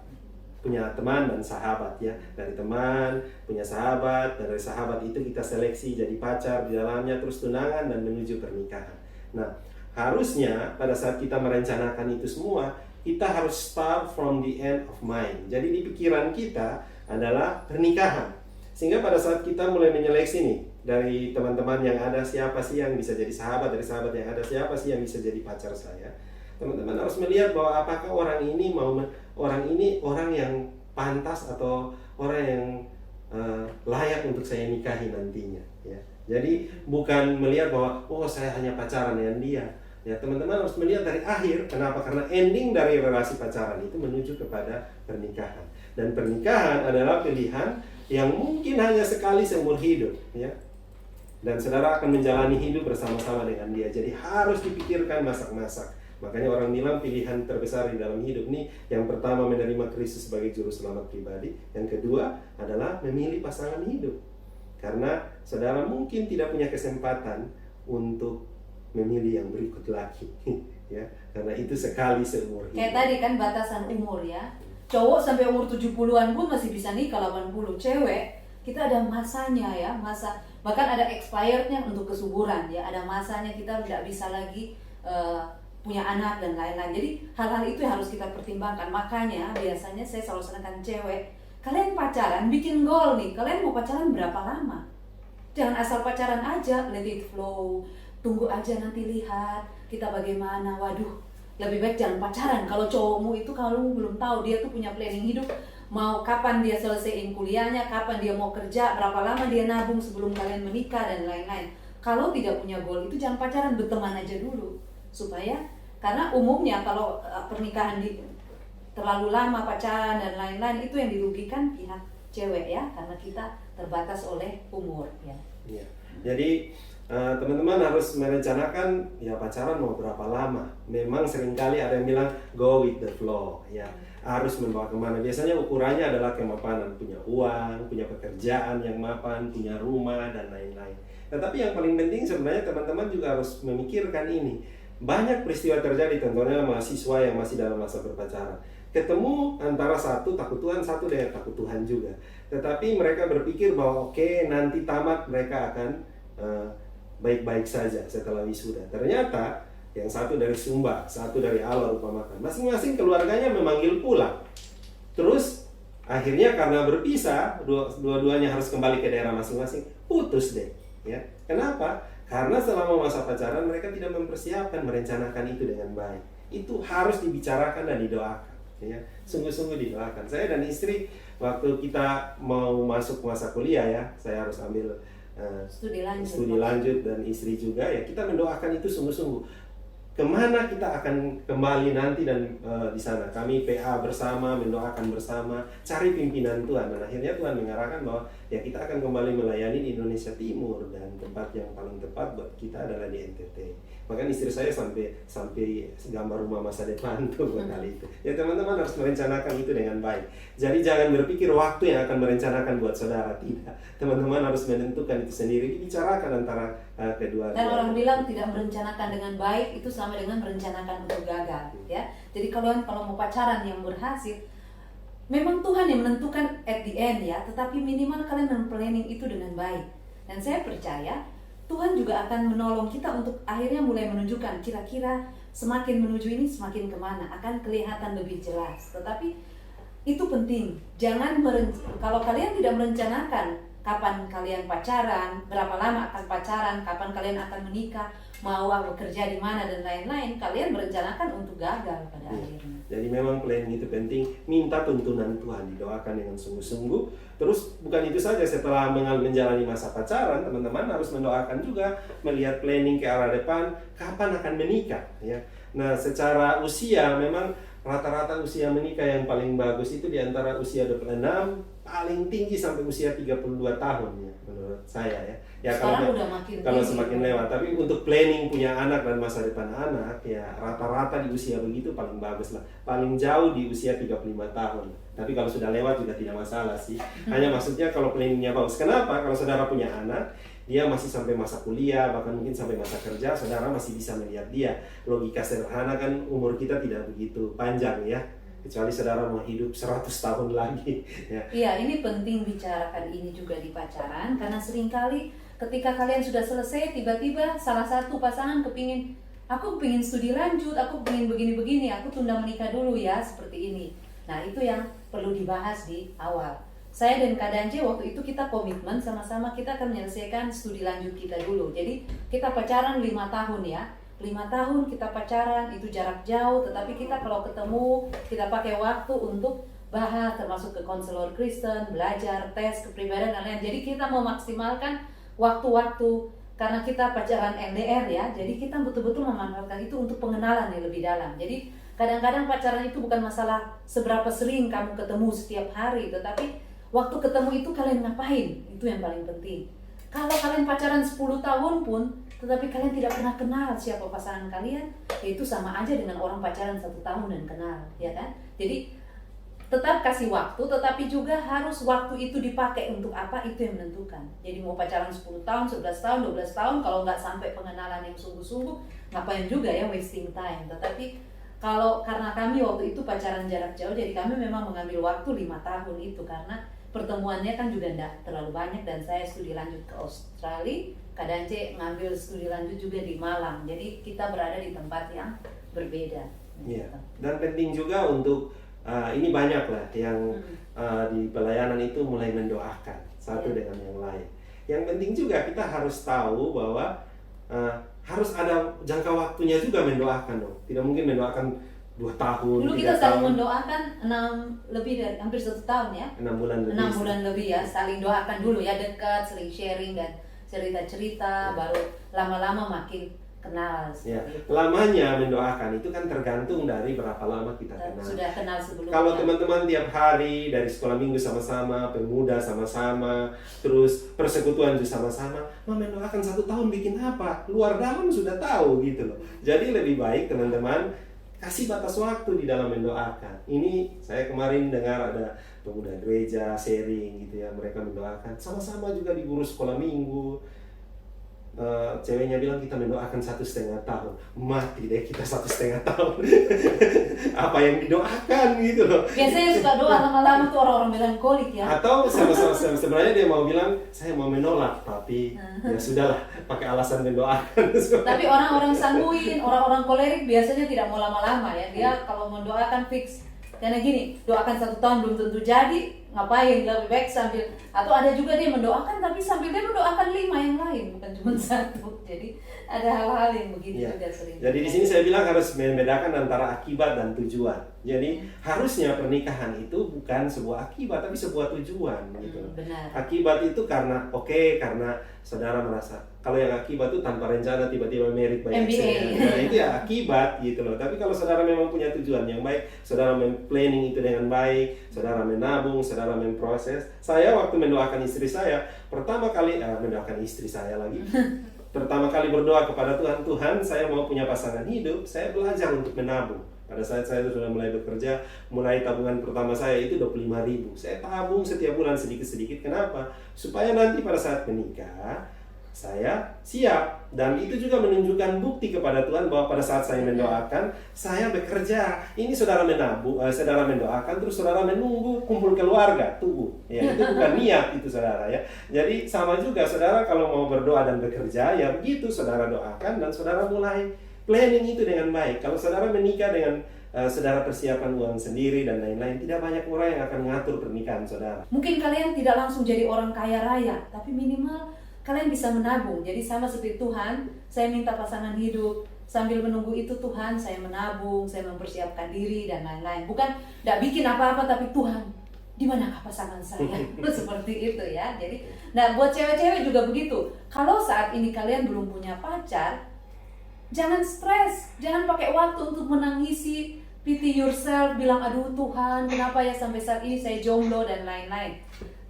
punya teman dan sahabat ya. Dari teman punya sahabat, dan dari sahabat itu kita seleksi jadi pacar di dalamnya, terus tunangan dan menuju pernikahan. Nah harusnya pada saat kita merencanakan itu semua, kita harus start from the end of mind. Jadi di pikiran kita, adalah pernikahan. Sehingga pada saat kita mulai menyeleksi nih dari teman-teman yang ada, siapa sih yang bisa jadi sahabat, dari sahabat yang ada siapa sih yang bisa jadi pacar saya. Teman-teman harus melihat bahwa apakah orang ini orang yang pantas atau orang yang layak untuk saya nikahi nantinya, ya. Jadi bukan melihat bahwa saya hanya pacaran dengan dia. Ya, teman-teman harus melihat dari akhir. Kenapa? Karena ending dari relasi pacaran itu menuju kepada pernikahan. Dan pernikahan adalah pilihan yang mungkin hanya sekali seumur hidup, ya. Dan saudara akan menjalani hidup bersama-sama dengan dia. Jadi harus dipikirkan masak-masak. Makanya orang bilang pilihan terbesar di dalam hidup ini, yang pertama menerima Kristus sebagai juru selamat pribadi, yang kedua adalah memilih pasangan hidup. Karena saudara mungkin tidak punya kesempatan untuk memilih yang berikut lagi, ya. Karena itu sekali seumur hidup. Kayak tadi kan batasan umur ya. Cowok sampai umur 70-an pun masih bisa nikah, 80. Cewek, kita ada masanya ya, bahkan ada expirednya untuk kesuburan ya. Ada masanya kita tidak bisa lagi punya anak dan lain-lain. Jadi hal-hal itu yang harus kita pertimbangkan. Makanya biasanya saya selalu sarankan cewek, kalian pacaran bikin goal nih. Kalian mau pacaran berapa lama? Jangan asal pacaran aja, let it flow. Tunggu aja nanti lihat kita bagaimana. Waduh, lebih baik jangan pacaran. Kalau cowokmu itu kalau belum tahu dia tuh punya planning hidup, mau kapan dia selesaiin kuliahnya, kapan dia mau kerja, berapa lama dia nabung sebelum kalian menikah dan lain-lain. Kalau tidak punya goal itu jangan pacaran, berteman aja dulu. Supaya karena umumnya kalau pernikahan terlalu lama pacaran dan lain-lain itu yang dirugikan pihak cewek ya, karena kita terbatas oleh umur ya. Ya. Jadi teman-teman harus merencanakan ya pacaran mau berapa lama. Memang seringkali ada yang bilang go with the flow ya, harus membawa kemana. Biasanya ukurannya adalah kemapanan, punya uang, punya pekerjaan yang mapan, punya rumah dan lain-lain. Tetapi yang paling penting sebenarnya teman-teman juga harus memikirkan ini. Banyak peristiwa terjadi, contohnya mahasiswa yang masih dalam masa berpacaran. Ketemu antara satu takut Tuhan, satu dengan takut Tuhan juga. Tetapi mereka berpikir bahwa oke, nanti tamat mereka akan baik-baik saja setelah wisuda. Ternyata yang satu dari Sumba, satu dari Alor upamakan. Masing-masing keluarganya memanggil pulang. Terus akhirnya karena berpisah, dua-duanya harus kembali ke daerah masing-masing, putus deh. Ya, kenapa? Karena selama masa pacaran mereka tidak mempersiapkan, merencanakan itu dengan baik. Itu harus dibicarakan dan didoakan, ya. Sungguh-sungguh didoakan. Saya dan istri waktu kita mau masuk masa kuliah ya, saya harus ambil studi lanjut dan istri juga ya, kita mendoakan itu sungguh-sungguh. Kemana kita akan kembali nanti dan di sana kami PA bersama, mendoakan bersama, cari pimpinan Tuhan. Dan akhirnya Tuhan mengarahkan bahwa ya kita akan kembali melayani di Indonesia Timur, dan tempat yang paling tepat buat kita adalah di NTT. Bahkan istri saya sampai gambar rumah masa depan tuh buat kali itu. Ya teman-teman harus merencanakan itu dengan baik. Jadi jangan berpikir waktu yang akan merencanakan buat saudara, tidak. Teman-teman harus menentukan itu sendiri, dibicarakan antara kedua. Dan orang bilang tidak merencanakan dengan baik itu sama dengan merencanakan untuk gagal, ya. Jadi kalau mau pacaran yang berhasil, memang Tuhan yang menentukan at the end ya, tetapi minimal kalian men-planning itu dengan baik. Dan saya percaya Tuhan juga akan menolong kita untuk akhirnya mulai menunjukkan kira-kira semakin menuju ini semakin kemana, akan kelihatan lebih jelas. Tetapi itu penting, jangan kalau kalian tidak merencanakan kapan kalian pacaran, berapa lama akan pacaran, kapan kalian akan menikah, mau bekerja di mana dan lain-lain, kalian merencanakan untuk gagal pada akhirnya. Jadi memang planning itu penting, minta tuntunan Tuhan, didoakan dengan sungguh-sungguh. Terus bukan itu saja, setelah menjalani masa pacaran, teman-teman harus mendoakan juga, melihat planning ke arah depan, kapan akan menikah ya. Nah, secara usia memang rata-rata usia menikah yang paling bagus itu di antara usia 26 paling tinggi sampai usia 32 tahun ya, menurut saya ya. Ya sekarang kalau semakin lewat, tapi untuk planning punya anak dan masa depan anak ya rata-rata di usia begitu paling bagus lah. Paling jauh di usia 35 tahun. Tapi kalau sudah lewat juga tidak masalah sih. Hanya maksudnya kalau planningnya bagus. Kenapa? Kalau saudara punya anak, dia masih sampai masa kuliah, bahkan mungkin sampai masa kerja, saudara masih bisa melihat dia. Logika sederhana kan, umur kita tidak begitu panjang ya, kecuali saudara mau hidup 100 tahun lagi ya. Iya, ini penting bicarakan ini juga di pacaran, karena seringkali ketika kalian sudah selesai, tiba-tiba salah satu pasangan aku kepingin studi lanjut, aku kepingin begini-begini, aku tunda menikah dulu ya, seperti ini. Nah, itu yang perlu dibahas di awal. saya dan Kak Dance waktu itu kita komitmen sama-sama kita akan menyelesaikan studi lanjut kita dulu. Jadi kita pacaran 5 tahun ya. 5 tahun kita pacaran, itu jarak jauh, tetapi kita kalau ketemu, kita pakai waktu untuk bahas, termasuk ke konselor Kristen, belajar, tes, kepribadian, dan lain-lain. Jadi kita memaksimalkan waktu-waktu, karena kita pacaran LDR ya, jadi kita betul-betul memanfaatkan itu untuk pengenalan yang lebih dalam. Jadi kadang-kadang pacaran itu bukan masalah seberapa sering kamu ketemu setiap hari, tetapi waktu ketemu itu kalian ngapain, itu yang paling penting. Kalau kalian pacaran 10 tahun pun, tetapi kalian tidak pernah kenal siapa pasangan kalian, ya itu sama aja dengan orang pacaran 1 tahun dan kenal, ya kan? Jadi tetap kasih waktu, tetapi juga harus waktu itu dipakai untuk apa, itu yang menentukan. Jadi mau pacaran 10 tahun, 11 tahun, 12 tahun, kalau nggak sampai pengenalan yang sungguh-sungguh, ngapain juga ya wasting time. Tetapi kalau karena kami waktu itu pacaran jarak jauh, jadi kami memang mengambil waktu 5 tahun itu, karena pertemuannya kan juga enggak terlalu banyak, dan saya studi lanjut ke Australia, Kak Dance ngambil studi lanjut juga di Malang. Jadi kita berada di tempat yang berbeda. Iya. Dan penting juga untuk ini banyak lah yang di pelayanan itu mulai mendoakan satu dengan yang lain. Yang penting juga kita harus tahu bahwa harus ada jangka waktunya juga mendoakan dong. Tidak mungkin mendoakan 2 tahun. Dulu kita selalu mendoakan 6 lebih dari hampir 1 tahun ya. 6 bulan lebih. 6 bulan lebih ya, saling doakan dulu ya, dekat, sering sharing dan cerita-cerita, baru lama-lama makin kenal. Ya, lamanya mendoakan itu kan tergantung dari berapa lama kita kenal. Sudah kenal sebelumnya. Kalau teman-teman tiap hari dari sekolah minggu sama-sama, pemuda sama-sama, terus persekutuan juga sama-sama, mau mendoakan 1 tahun bikin apa? Luar dalam sudah tahu gitu loh. Jadi lebih baik teman-teman kasih batas waktu di dalam mendoakan. Ini saya kemarin dengar ada pemuda gereja sharing gitu ya, mereka mendoakan sama-sama juga di guru sekolah minggu. Ceweknya bilang kita mendoakan 1,5 tahun, mati deh kita 1,5 tahun. Apa yang didoakan gitu loh. Biasanya suka doa lama-lama tuh orang-orang melankolik ya. Atau sebenarnya dia mau bilang saya mau menolak, tapi ya sudahlah pakai alasan mendoakan. Tapi orang-orang sanguin, orang-orang kolerik biasanya tidak mau lama-lama ya. Dia kalau mendoakan fix. Karena gini, doakan 1 tahun belum tentu jadi, ngapain, lebih baik sambil, atau ada juga dia mendoakan tapi sambil dia mendoakan 5 yang lain, bukan cuma 1. Jadi ada hal-hal yang begitu ya. juga sering. Jadi di sini saya bilang harus membedakan antara akibat dan tujuan. Jadi harusnya pernikahan itu bukan sebuah akibat tapi sebuah tujuan gitu. Benar. Akibat itu karena karena saudara merasa kalau yang akibat itu tanpa rencana tiba-tiba merit by accident. Nah, itu ya akibat gitu loh. Tapi kalau saudara memang punya tujuan yang baik, saudara planning itu dengan baik, saudara menabung, saudara memproses. Saya waktu mendoakan istri saya, pertama kali mendoakan istri saya lagi. Pertama kali berdoa kepada Tuhan, Tuhan saya mau punya pasangan hidup, saya belajar untuk menabung. Pada saat saya sudah mulai bekerja, mulai tabungan pertama saya itu 25.000. Saya tabung setiap bulan sedikit-sedikit. Kenapa? Supaya nanti pada saat menikah, saya siap. Dan itu juga menunjukkan bukti kepada Tuhan bahwa pada saat saya mendoakan, saya bekerja. Ini saudara menabung, saudara mendoakan, terus saudara menunggu kumpul keluarga, tunggu. Ya, itu bukan niat itu saudara ya. Jadi sama juga saudara kalau mau berdoa dan bekerja, ya begitu saudara doakan dan saudara mulai planning itu dengan baik. Kalau saudara menikah dengan saudara persiapan uang sendiri dan lain-lain, tidak banyak orang yang akan mengatur pernikahan saudara. Mungkin kalian tidak langsung jadi orang kaya raya, tapi minimal kalian bisa menabung. Jadi sama seperti Tuhan, saya minta pasangan hidup. Sambil menunggu itu Tuhan, saya menabung, saya mempersiapkan diri dan lain-lain. Bukan tidak bikin apa-apa, tapi Tuhan, di manakah pasangan saya? Seperti itu ya. Jadi, nah buat cewek-cewek juga begitu. Kalau saat ini kalian belum punya pacar, jangan stres, jangan pakai waktu untuk menangisi, pity yourself, bilang aduh Tuhan, kenapa ya sampai saat ini saya jomblo dan lain-lain.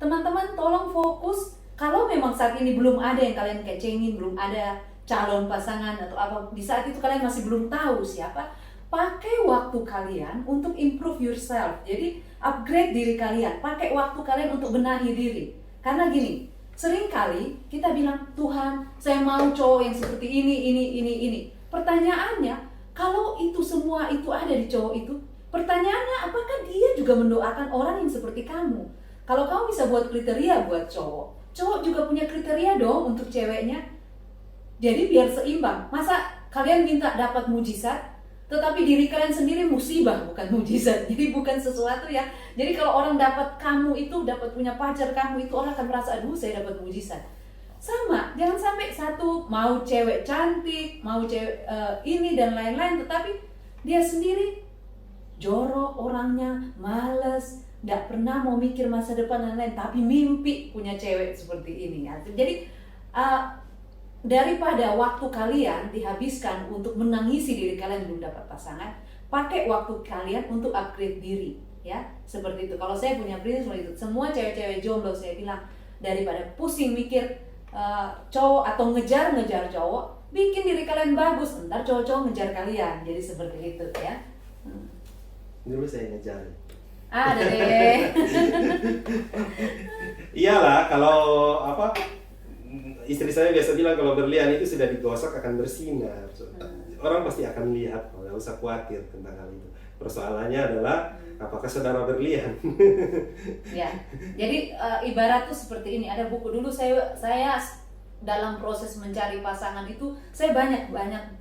Teman-teman tolong fokus. Kalau memang saat ini belum ada yang kalian kecengin, belum ada calon pasangan atau apa, di saat itu kalian masih belum tahu siapa, pakai waktu kalian untuk improve yourself. Jadi upgrade diri kalian, pakai waktu kalian untuk benahi diri. Karena gini, seringkali kita bilang, Tuhan, saya mau cowok yang seperti ini. Pertanyaannya, kalau itu semua itu ada di cowok itu, pertanyaannya apakah dia juga mendoakan orang yang seperti kamu? Kalau kamu bisa buat kriteria buat cowok juga punya kriteria dong untuk ceweknya. Jadi biar seimbang. Masa kalian minta dapat mujizat, tetapi diri kalian sendiri musibah, bukan mujizat. Jadi bukan sesuatu ya. Jadi kalau orang dapat kamu itu, dapat punya pacar kamu itu, orang akan merasa, aduh saya dapat mujizat. Sama, jangan sampai satu mau cewek cantik, mau cewek ini dan lain-lain, tetapi dia sendiri jorok orangnya, males, nggak pernah mau mikir masa depan dan lain-lain, tapi mimpi punya cewek seperti ini ya. Jadi daripada waktu kalian dihabiskan untuk menangisi diri kalian belum dapat pasangan, pakai waktu kalian untuk upgrade diri ya. Seperti itu. Kalau saya punya prinsip seperti itu. Semua cewek-cewek jomblo saya bilang, daripada pusing mikir cowok atau ngejar cowok, bikin diri kalian bagus, ntar cowok-cowok ngejar kalian. Jadi seperti itu ya. Dulu saya ngejar. Ada deh. Iyalah, kalau istri saya biasa bilang kalau berlian itu sudah digosok akan bersinar. Orang pasti akan lihat, nggak usah khawatir tentang hal itu. Persoalannya adalah apakah saudara berlian? Ya, jadi ibarat tuh seperti ini. Ada buku dulu saya dalam proses mencari pasangan itu saya banyak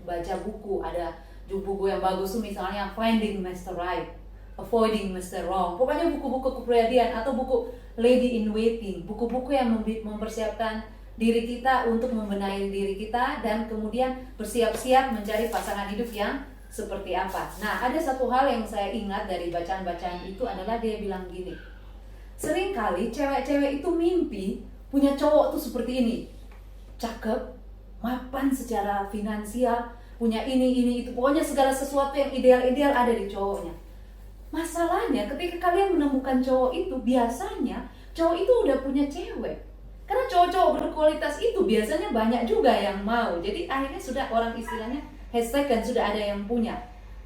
baca buku. Ada buku yang bagus tuh misalnya Finding Mr. Right, Avoiding Mr. Wrong. Pokoknya buku-buku kepribadian atau buku Lady in Waiting, buku-buku yang mempersiapkan diri kita untuk membenahi diri kita dan kemudian bersiap-siap mencari pasangan hidup yang seperti apa. Nah, ada satu hal yang saya ingat dari bacaan-bacaan itu adalah dia bilang gini, seringkali cewek-cewek itu mimpi punya cowok tuh seperti ini, cakep, mapan secara finansial, punya ini itu, pokoknya segala sesuatu yang ideal ada di cowoknya. Masalahnya ketika kalian menemukan cowok itu, biasanya cowok itu udah punya cewek. Karena cowok-cowok berkualitas itu biasanya banyak juga yang mau. Jadi akhirnya sudah orang istilahnya hashtag kan sudah ada yang punya.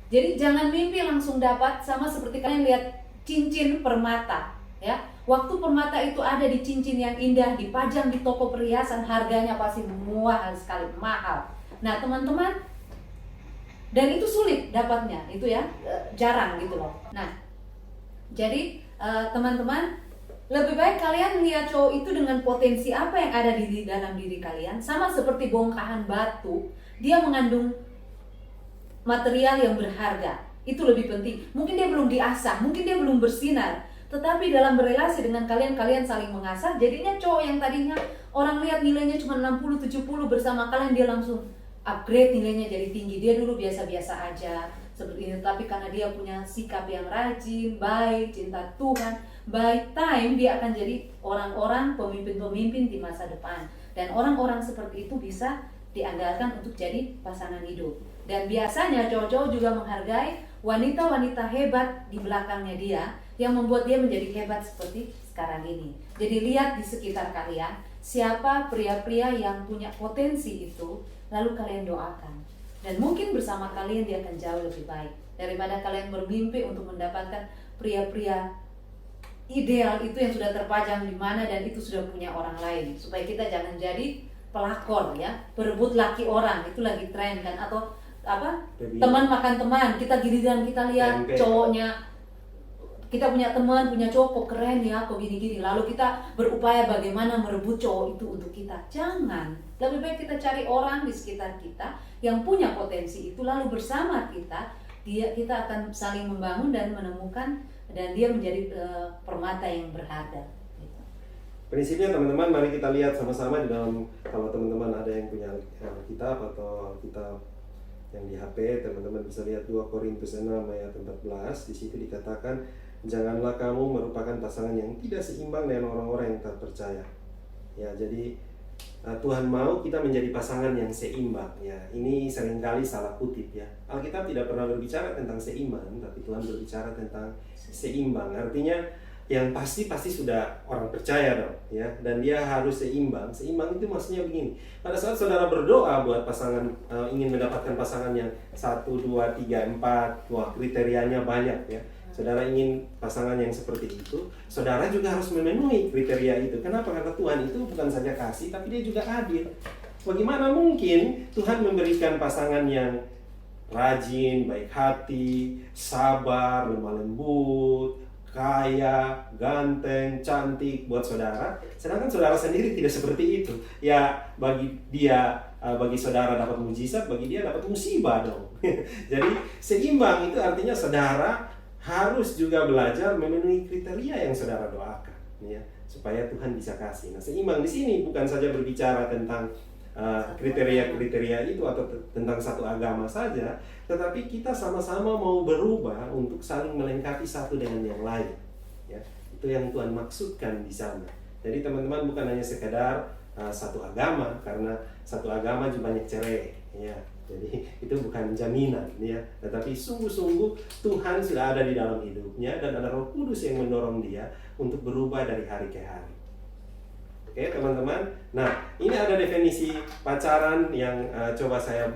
Jadi jangan mimpi langsung dapat, sama seperti kalian lihat cincin permata ya. Waktu permata itu ada di cincin yang indah, dipajang di toko perhiasan, harganya pasti mahal sekali, mahal. Nah teman-teman, dan itu sulit dapatnya, itu ya jarang gitu loh. Nah jadi teman-teman, lebih baik kalian lihat cowok itu dengan potensi apa yang ada di dalam diri kalian. Sama seperti bongkahan batu, dia mengandung material yang berharga. Itu lebih penting. Mungkin dia belum diasah, mungkin dia belum bersinar, tetapi dalam berelasi dengan kalian saling mengasah. Jadinya cowok yang tadinya orang lihat nilainya cuma 60-70, bersama kalian dia langsung upgrade nilainya jadi tinggi. Dia dulu biasa-biasa aja seperti ini, tapi karena dia punya sikap yang rajin, baik, cinta Tuhan, by time dia akan jadi orang-orang pemimpin-pemimpin di masa depan. Dan orang-orang seperti itu bisa diandalkan untuk jadi pasangan hidup. Dan biasanya cowok-cowok juga menghargai wanita-wanita hebat di belakangnya dia, yang membuat dia menjadi hebat seperti sekarang ini. Jadi lihat di sekitar kalian, siapa pria-pria yang punya potensi itu, lalu kalian doakan. Dan mungkin bersama kalian dia akan jauh lebih baik daripada kalian bermimpi untuk mendapatkan pria-pria ideal itu yang sudah terpajang di mana dan itu sudah punya orang lain. Supaya kita jangan jadi pelakor ya, berebut laki orang, itu lagi tren kan, atau teman makan teman, kita giliran kita lihat cowoknya, kita punya teman, punya cowok kok keren ya, kok gini-gini, lalu kita berupaya bagaimana merebut cowok itu untuk kita. Jangan, lebih baik kita cari orang di sekitar kita yang punya potensi itu, lalu bersama kita akan saling membangun dan menemukan, dan dia menjadi permata yang berharga. Prinsipnya teman-teman, mari kita lihat sama-sama di dalam, kalau teman-teman ada yang punya kitab atau kitab yang di HP, teman-teman bisa lihat 2 Korintus 6 ayat 14. Di situ dikatakan, janganlah kamu merupakan pasangan yang tidak seimbang dengan orang-orang yang tak percaya. Ya, jadi Tuhan mau kita menjadi pasangan yang seimbang. Ya, ini seringkali salah kutip ya. Alkitab tidak pernah berbicara tentang seimbang, tapi Tuhan berbicara tentang seimbang. Artinya yang pasti sudah orang percaya dong, ya. Dan dia harus seimbang. Seimbang itu maksudnya begini. Pada saat saudara berdoa buat pasangan, ingin mendapatkan pasangan yang 1, 2, 3, 4, wah kriterianya banyak ya. Saudara ingin pasangan yang seperti itu, saudara juga harus memenuhi kriteria itu. Kenapa? Karena Tuhan itu bukan saja kasih, tapi dia juga adil. Bagaimana mungkin Tuhan memberikan pasangan yang rajin, baik hati, sabar, lemah lembut, kaya, ganteng, cantik buat saudara, sedangkan saudara sendiri tidak seperti itu. Ya, bagi dia, bagi saudara dapat mujizat, bagi dia dapat musibah dong. Jadi seimbang itu artinya saudara harus juga belajar memenuhi kriteria yang saudara doakan, ya, supaya Tuhan bisa kasih. Nah, seimbang di sini bukan saja berbicara tentang kriteria-kriteria itu atau tentang satu agama saja, tetapi kita sama-sama mau berubah untuk saling melengkapi satu dengan yang lain, ya. Itu yang Tuhan maksudkan di sana. Jadi teman-teman bukan hanya sekedar satu agama, karena satu agama juga banyak cerai, ya. Jadi itu bukan jaminan, ya. Tetapi sungguh-sungguh Tuhan sudah ada di dalam hidupnya dan ada Roh Kudus yang mendorong dia untuk berubah dari hari ke hari. Oke teman-teman, nah ini ada definisi pacaran yang coba saya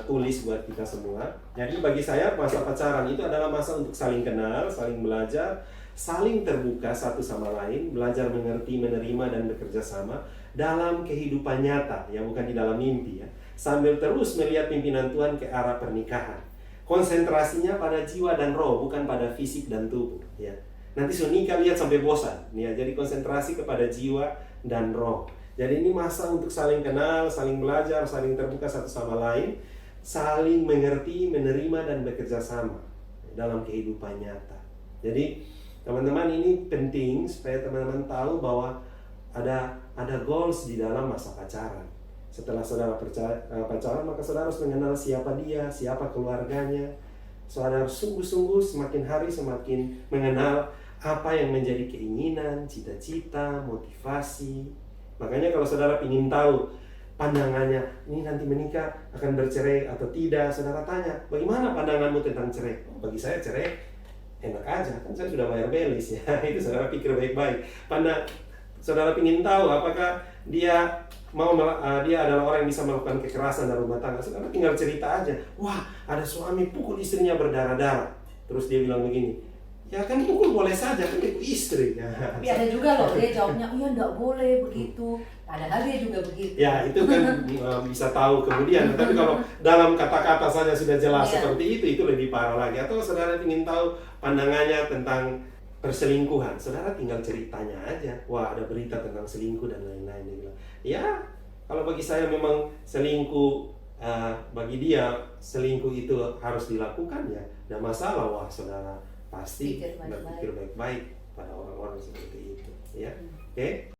tulis buat kita semua. Jadi bagi saya masa pacaran itu adalah masa untuk saling kenal, saling belajar, saling terbuka satu sama lain, belajar mengerti, menerima, dan bekerja sama dalam kehidupan nyata, ya bukan di dalam mimpi, ya. Sambil terus melihat pimpinan Tuhan ke arah pernikahan. Konsentrasinya pada jiwa dan roh, bukan pada fisik dan tubuh, ya. Nanti sunika lihat sampai bosan, ya. Jadi konsentrasi kepada jiwa dan roh. Jadi ini masa untuk saling kenal, saling belajar, saling terbuka satu sama lain, saling mengerti, menerima, dan bekerja sama dalam kehidupan nyata. Jadi teman-teman ini penting supaya teman-teman tahu bahwa ada goals di dalam masa pacaran. Setelah saudara pacaran, maka saudara harus mengenal siapa dia, siapa keluarganya. Saudara sungguh-sungguh semakin hari semakin mengenal apa yang menjadi keinginan, cita-cita, motivasi. Makanya kalau saudara ingin tahu pandangannya, ini nanti menikah akan bercerai atau tidak, saudara tanya, bagaimana pandanganmu tentang cerai? Oh, bagi saya cerai enak aja, kan saya sudah bayar belis, ya. Itu saudara pikir baik-baik. Saudara ingin tahu apakah dia adalah orang yang bisa melakukan kekerasan dalam rumah tangga, saudara tinggal cerita aja. Wah, ada suami pukul istrinya berdarah-darah. Terus dia bilang begini, ya kan pukul boleh saja, kan itu istri. Tapi ada juga loh, dia jawabnya, iya enggak boleh begitu. Padahal dia juga begitu. Ya, itu kan bisa tahu kemudian. Tapi kalau dalam kata-kata saja sudah jelas seperti itu lebih parah lagi. Atau saudara ingin tahu pandangannya tentang perselingkuhan, saudara tinggal ceritanya aja. Wah, ada berita tentang selingkuh dan lain-lain. Dia bilang, ya, kalau bagi saya memang selingkuh, bagi dia selingkuh itu harus dilakukan, ya, ada masalah. Wah, saudara pasti berpikir baik-baik pada orang-orang seperti itu, ya. Oke.